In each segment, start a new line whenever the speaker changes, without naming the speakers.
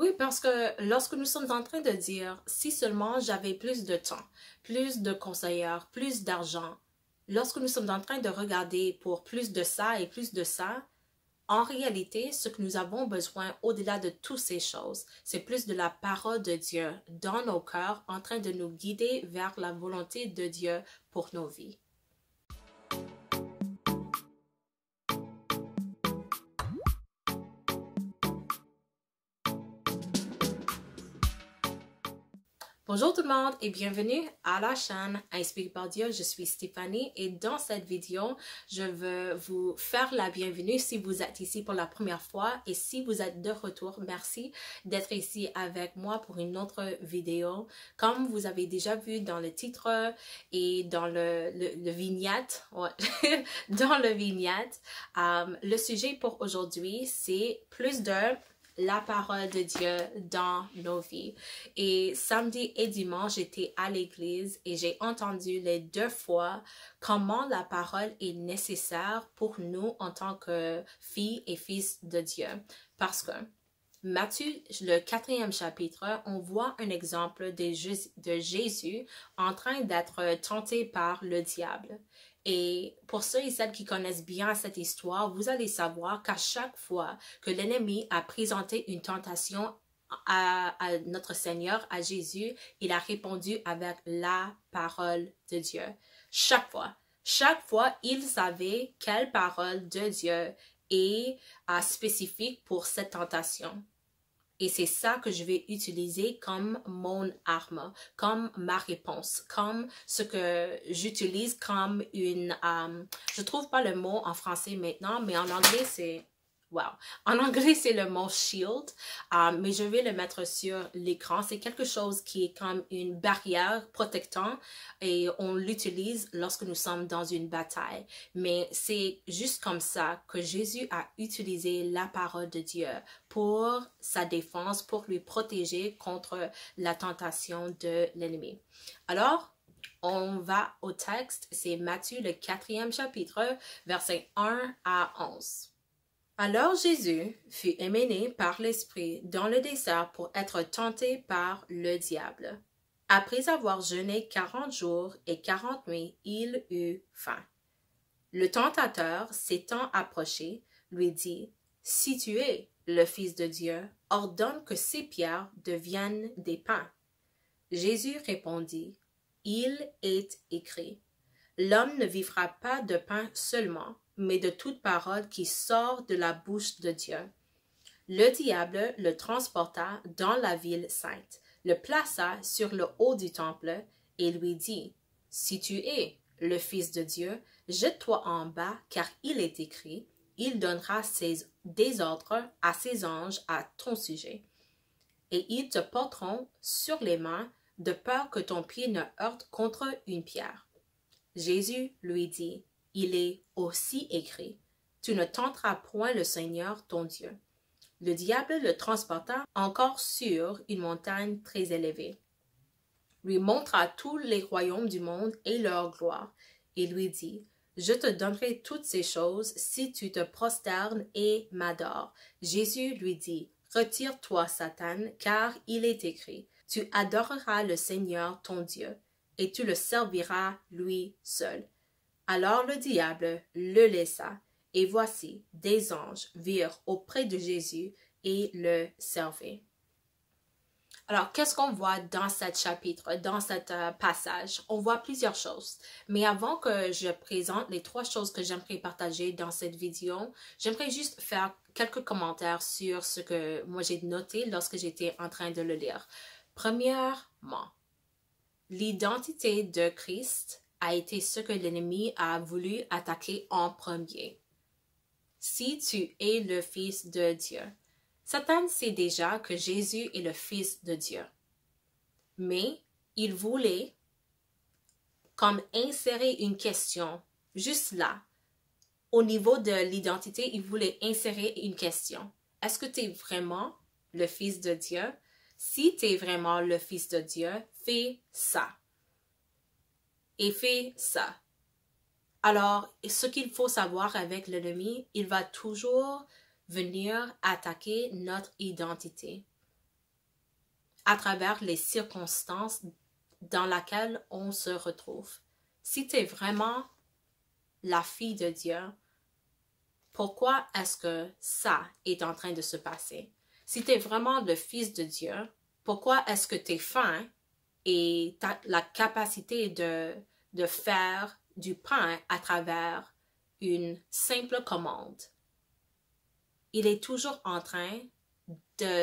Oui, parce que lorsque nous sommes en train de dire, si seulement j'avais plus de temps, plus de conseillers, plus d'argent, lorsque nous sommes en train de regarder pour plus de ça et plus de ça, en réalité, ce que nous avons besoin au-delà de toutes ces choses, c'est plus de la parole de Dieu dans nos cœurs, en train de nous guider vers la volonté de Dieu pour nos vies. Bonjour tout le monde et bienvenue à la chaîne Inspirée par Dieu. Je suis Stéphanie et dans cette vidéo, je veux vous faire la bienvenue si vous êtes ici pour la première fois et si vous êtes de retour, merci d'être ici avec moi pour une autre vidéo. Comme vous avez déjà vu dans le titre et dans le vignette, ouais, dans le vignette, le sujet pour aujourd'hui, c'est plus de la parole de Dieu dans nos vies. Et samedi et dimanche, j'étais à l'église et j'ai entendu les deux fois comment la parole est nécessaire pour nous en tant que filles et fils de Dieu. Parce que Matthieu, le 4e chapitre, on voit un exemple de Jésus en train d'être tenté par le diable. Et pour ceux et celles qui connaissent bien cette histoire, vous allez savoir qu'à chaque fois que l'ennemi a présenté une tentation à notre Seigneur, à Jésus, il a répondu avec la parole de Dieu. Chaque fois, il savait quelle parole de Dieu est spécifique pour cette tentation. Et c'est ça que je vais utiliser comme mon arme, comme ma réponse, comme ce que j'utilise comme une... je trouve pas le mot en français maintenant, mais en anglais c'est... Wow! En anglais, c'est le mot shield, mais je vais le mettre sur l'écran. C'est quelque chose qui est comme une barrière protectant et on l'utilise lorsque nous sommes dans une bataille. Mais c'est juste comme ça que Jésus a utilisé la parole de Dieu pour sa défense, pour lui protéger contre la tentation de l'ennemi. Alors, on va au texte, c'est Matthieu le 4e chapitre, versets 1 à 11. Alors Jésus fut emmené par l'Esprit dans le désert pour être tenté par le diable. Après avoir jeûné 40 jours et 40 nuits, il eut faim. Le tentateur, s'étant approché, lui dit, « Si tu es le Fils de Dieu, ordonne que ces pierres deviennent des pains. » Jésus répondit, « Il est écrit, l'homme ne vivra pas de pain seulement, mais de toute parole qui sort de la bouche de Dieu. » Le diable le transporta dans la ville sainte, le plaça sur le haut du temple et lui dit, « Si tu es le Fils de Dieu, jette-toi en bas, car il est écrit, il donnera des ordres à ses anges à ton sujet. Et ils te porteront sur les mains, de peur que ton pied ne heurte contre une pierre. » Jésus lui dit, « Il est aussi écrit, tu ne tenteras point le Seigneur ton Dieu. » Le diable le transporta encore sur une montagne très élevée, lui montra tous les royaumes du monde et leur gloire, et lui dit, « Je te donnerai toutes ces choses si tu te prosternes et m'adores. » Jésus lui dit, « Retire-toi, Satan, car il est écrit, tu adoreras le Seigneur ton Dieu, et tu le serviras lui seul. » Alors le diable le laissa, et voici, des anges virent auprès de Jésus et le servaient. Alors, qu'est-ce qu'on voit dans ce chapitre, dans ce passage? On voit plusieurs choses. Mais avant que je présente les 3 choses que j'aimerais partager dans cette vidéo, j'aimerais juste faire quelques commentaires sur ce que moi j'ai noté lorsque j'étais en train de le lire. Premièrement, l'identité de Christ a été ce que l'ennemi a voulu attaquer en premier. Si tu es le Fils de Dieu. Satan sait déjà que Jésus est le Fils de Dieu. Mais il voulait comme insérer une question juste là. Au niveau de l'identité, il voulait insérer une question. Est-ce que tu es vraiment le Fils de Dieu? Si tu es vraiment le Fils de Dieu, fais ça. Et fais ça. Alors, ce qu'il faut savoir avec l'ennemi, il va toujours venir attaquer notre identité. à travers les circonstances dans lesquelles on se retrouve. Si tu es vraiment la fille de Dieu, pourquoi est-ce que ça est en train de se passer? Si tu es vraiment le fils de Dieu, pourquoi est-ce que tu es faim et tu as la capacité de faire du pain à travers une simple commande? Il est toujours en train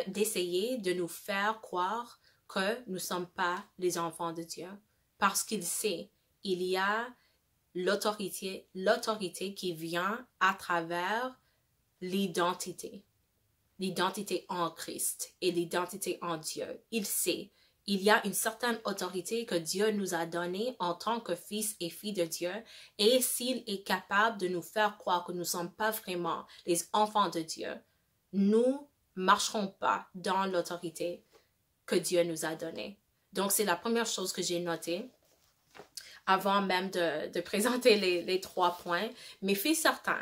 d'essayer de nous faire croire que nous ne sommes pas les enfants de Dieu. Parce qu'il sait, il y a l'autorité qui vient à travers l'identité en Christ et l'identité en Dieu. Il sait, il y a une certaine autorité que Dieu nous a donnée en tant que fils et filles de Dieu, et s'il est capable de nous faire croire que nous ne sommes pas vraiment les enfants de Dieu, nous ne marcherons pas dans l'autorité que Dieu nous a donnée. Donc, c'est la première chose que j'ai notée avant même de présenter les 3 points. Mais faites certain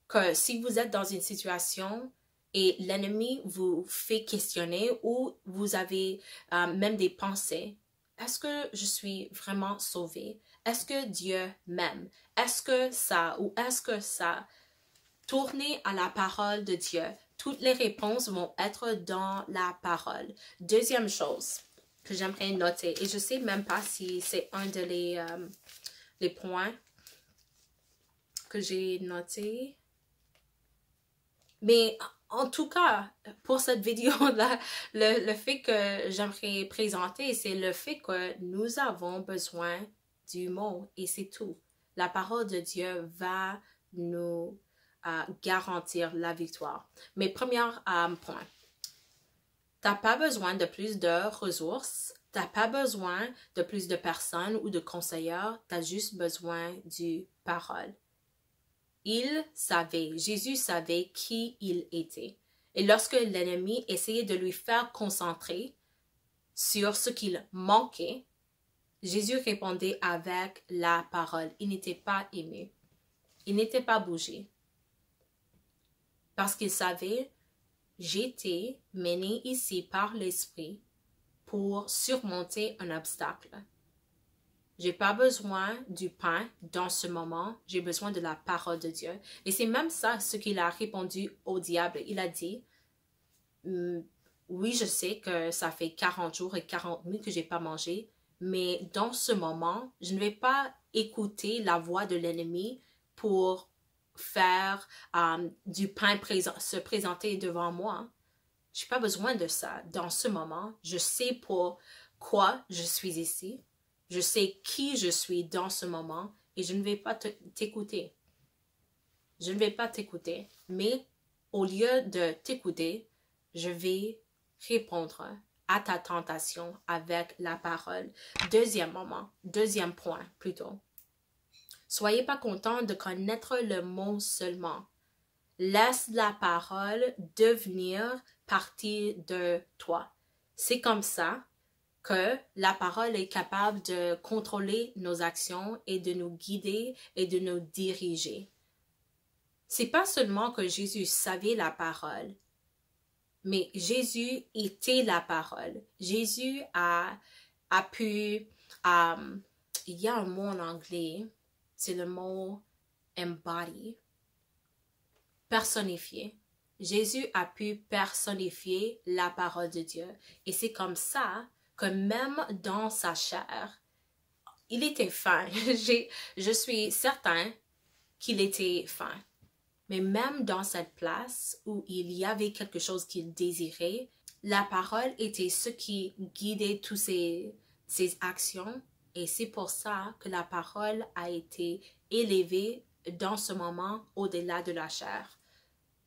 que si vous êtes dans une situation et l'ennemi vous fait questionner ou vous avez même des pensées, est-ce que je suis vraiment sauvée? Est-ce que Dieu m'aime? Est-ce que ça ou est-ce que ça? Tournez à la parole de Dieu. Toutes les réponses vont être dans la parole. Deuxième chose que j'aimerais noter, et je ne sais même pas si c'est un de les points que j'ai notés, mais en tout cas, pour cette vidéo-là, le fait que j'aimerais présenter, c'est le fait que nous avons besoin du mot, et c'est tout. La parole de Dieu va nous garantir la victoire. Mes premiers points. Tu n'as pas besoin de plus de ressources, tu n'as pas besoin de plus de personnes ou de conseillers, tu as juste besoin du parole. Il savait, Jésus savait qui il était. Et lorsque l'ennemi essayait de lui faire concentrer sur ce qu'il manquait, Jésus répondait avec la parole. Il n'était pas ému. Il n'était pas bougé. Parce qu'il savait, j'étais mené ici par l'Esprit pour surmonter un obstacle. J'ai pas besoin du pain dans ce moment, j'ai besoin de la parole de Dieu. Et c'est même ça ce qu'il a répondu au diable. Il a dit, oui, je sais que ça fait 40 jours et 40 nuits que j'ai pas mangé, mais dans ce moment, je ne vais pas écouter la voix de l'ennemi pour faire du pain se présenter devant moi. Je n'ai pas besoin de ça. Dans ce moment, je sais pour quoi je suis ici. Je sais qui je suis dans ce moment et je ne vais pas t'écouter. Je ne vais pas t'écouter, mais au lieu de t'écouter, je vais répondre à ta tentation avec la parole. Deuxième point plutôt. Soyez pas content de connaître le mot seulement. Laisse la parole devenir partie de toi. C'est comme ça que la parole est capable de contrôler nos actions et de nous guider et de nous diriger. C'est pas seulement que Jésus savait la parole, mais Jésus était la parole. Jésus a pu... il y a un mot en anglais, c'est le mot embody, personnifier. Jésus a pu personnifier la parole de Dieu. Et c'est comme ça que même dans sa chair, il était faim. Je suis certain qu'il était faim. Mais même dans cette place où il y avait quelque chose qu'il désirait, la parole était ce qui guidait toutes ses actions. Et c'est pour ça que la parole a été élevée dans ce moment au-delà de la chair.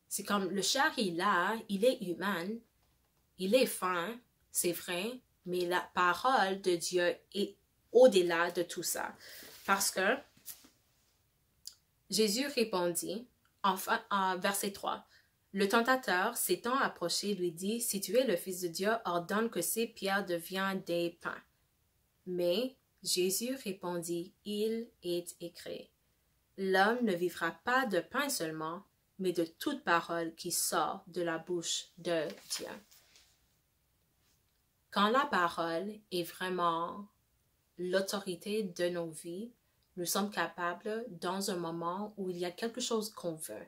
C'est comme le chair, il est humain, il est faim, c'est vrai, mais la parole de Dieu est au-delà de tout ça. Parce que Jésus répondit, en verset 3, « Le tentateur s'étant approché lui dit, « Si tu es le Fils de Dieu, ordonne que ces pierres deviennent des pains. » Mais Jésus répondit, « Il est écrit, « L'homme ne vivra pas de pain seulement, mais de toute parole qui sort de la bouche de Dieu. » Quand la parole est vraiment l'autorité de nos vies, nous sommes capables, dans un moment où il y a quelque chose qu'on veut.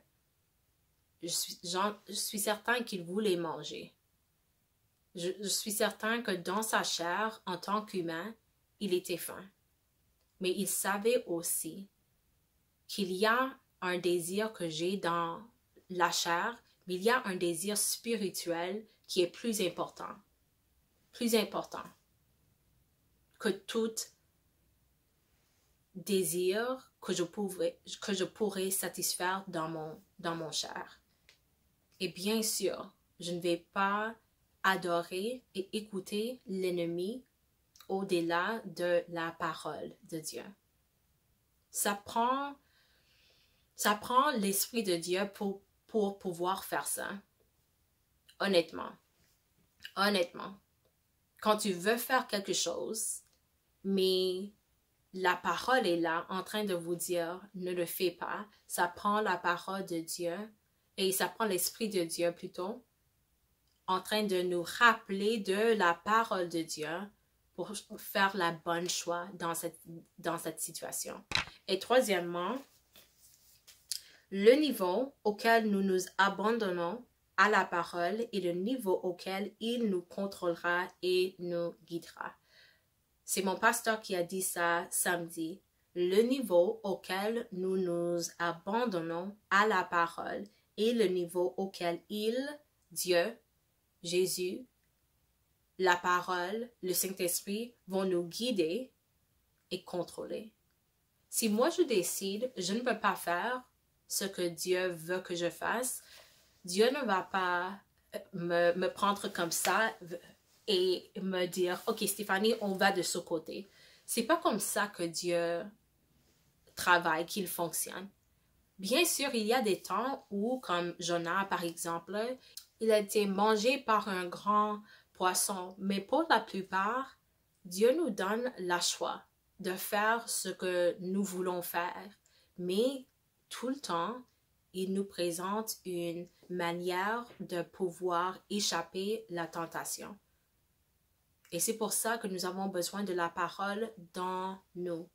Je suis certain qu'il voulait manger. Je suis certain que dans sa chair, en tant qu'humain, il était faim. Mais il savait aussi qu'il y a un désir que j'ai dans la chair, mais il y a un désir spirituel qui est plus important que tout désir que je pourrais satisfaire dans mon chair. Et bien sûr, je ne vais pas adorer et écouter l'ennemi au-delà de la parole de Dieu. Ça prend l'Esprit de Dieu pour pouvoir faire ça. Honnêtement. Quand tu veux faire quelque chose, mais la parole est là en train de vous dire ne le fais pas, ça prend la parole de Dieu et ça prend l'Esprit de Dieu plutôt en train de nous rappeler de la parole de Dieu pour faire la bonne choix dans cette situation. Et troisièmement, le niveau auquel nous nous abandonnons à la parole est le niveau auquel il nous contrôlera et nous guidera. C'est mon pasteur qui a dit ça samedi. Le niveau auquel nous nous abandonnons à la parole est le niveau auquel Dieu, Jésus, la parole, le Saint-Esprit vont nous guider et contrôler. Si moi je décide, je ne peux pas faire ce que Dieu veut que je fasse, Dieu ne va pas me prendre comme ça et me dire, ok Stéphanie, on va de ce côté. C'est pas comme ça que Dieu travaille, qu'il fonctionne. Bien sûr, il y a des temps où, comme Jonas par exemple, il a été mangé par un grand poisson. Mais pour la plupart, Dieu nous donne le choix de faire ce que nous voulons faire. Mais tout le temps, il nous présente une manière de pouvoir échapper à la tentation. Et c'est pour ça que nous avons besoin de la parole dans nous.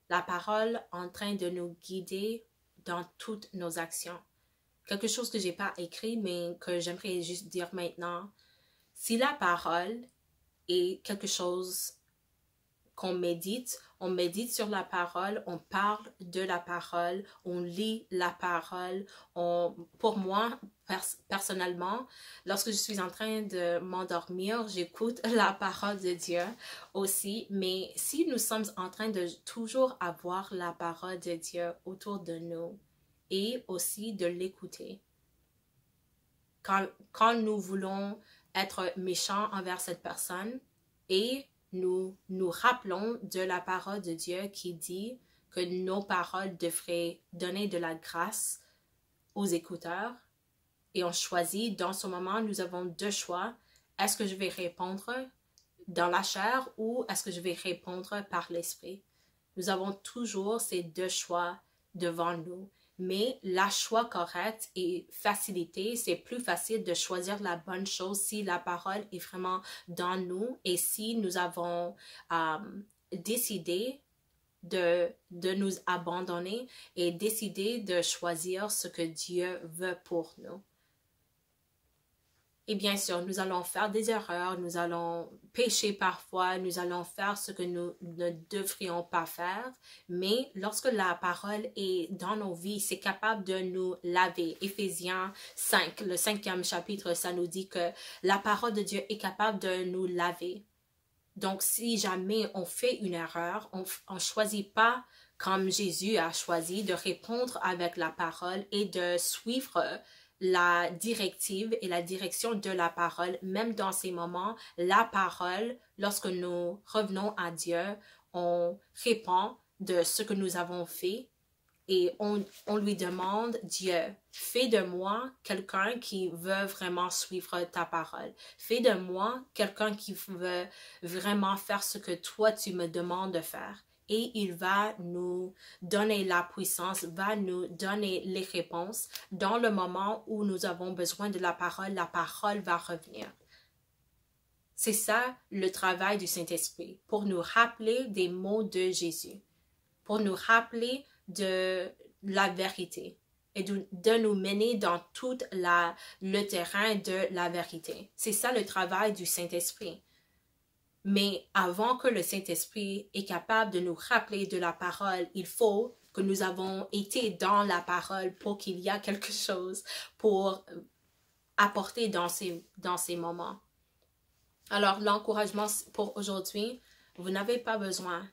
La parole en train de nous guider dans toutes nos actions. Quelque chose que je n'ai pas écrit, mais que j'aimerais juste dire maintenant. Si la parole est quelque chose qu'on médite, on médite sur la parole, on parle de la parole, on lit la parole. Pour moi, personnellement, lorsque je suis en train de m'endormir, j'écoute la parole de Dieu aussi. Mais si nous sommes en train de toujours avoir la parole de Dieu autour de nous et aussi de l'écouter, quand nous voulons être méchants envers cette personne et nous nous rappelons de la parole de Dieu qui dit que nos paroles devraient donner de la grâce aux écouteurs et on choisit, dans ce moment, nous avons deux choix. Est-ce que je vais répondre dans la chair ou est-ce que je vais répondre par l'esprit? Nous avons toujours ces deux choix devant nous. Mais la choix correct et facilité, c'est plus facile de choisir la bonne chose si la parole est vraiment dans nous et si nous avons décidé de nous abandonner et décider de choisir ce que Dieu veut pour nous. Et bien sûr, nous allons faire des erreurs, nous allons pécher parfois, nous allons faire ce que nous ne devrions pas faire. Mais lorsque la parole est dans nos vies, c'est capable de nous laver. Éphésiens 5, le 5e chapitre, ça nous dit que la parole de Dieu est capable de nous laver. Donc, si jamais on fait une erreur, on ne choisit pas comme Jésus a choisi de répondre avec la parole et de suivre la directive et la direction de la parole, même dans ces moments, la parole, lorsque nous revenons à Dieu, on répond de ce que nous avons fait et on lui demande, Dieu, fais de moi quelqu'un qui veut vraiment suivre ta parole. Fais de moi quelqu'un qui veut vraiment faire ce que toi tu me demandes de faire. Et il va nous donner la puissance, va nous donner les réponses. Dans le moment où nous avons besoin de la parole va revenir. C'est ça le travail du Saint-Esprit, pour nous rappeler des mots de Jésus, pour nous rappeler de la vérité et de nous mener dans tout le terrain de la vérité. C'est ça le travail du Saint-Esprit. Mais avant que le Saint-Esprit est capable de nous rappeler de la parole, il faut que nous avons été dans la parole pour qu'il y ait quelque chose pour apporter dans ces moments. Alors, l'encouragement pour aujourd'hui, vous n'avez pas besoin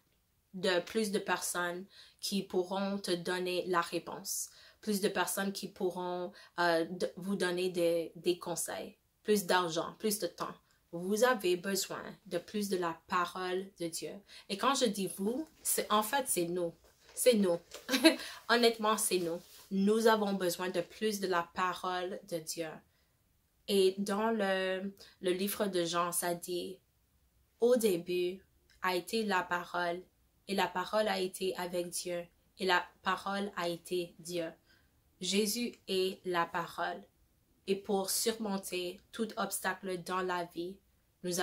de plus de personnes qui pourront te donner la réponse, plus de personnes qui pourront vous donner des conseils, plus d'argent, plus de temps. Vous avez besoin de plus de la parole de Dieu. Et quand je dis vous, en fait, c'est nous. C'est nous. Honnêtement, c'est nous. Nous avons besoin de plus de la parole de Dieu. Et dans le livre de Jean, ça dit, au début a été la parole, et la parole a été avec Dieu, et la parole a été Dieu. Jésus est la parole. Et pour surmonter tout obstacle dans la vie, nous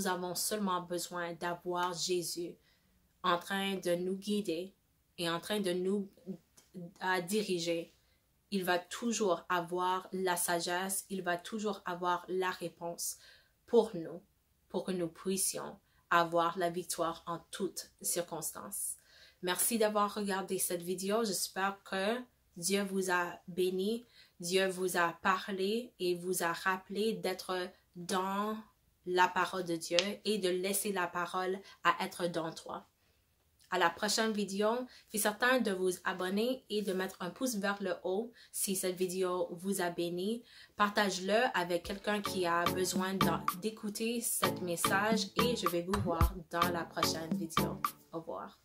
avons seulement besoin d'avoir Jésus en train de nous guider et en train de nous diriger. Il va toujours avoir la sagesse, il va toujours avoir la réponse pour nous, pour que nous puissions avoir la victoire en toutes circonstances. Merci d'avoir regardé cette vidéo. J'espère que Dieu vous a béni, Dieu vous a parlé et vous a rappelé d'être dans la parole de Dieu et de laisser la parole à être dans toi. À la prochaine vidéo, faites certain de vous abonner et de mettre un pouce vers le haut si cette vidéo vous a béni. Partage-le avec quelqu'un qui a besoin d'écouter ce message et je vais vous voir dans la prochaine vidéo. Au revoir.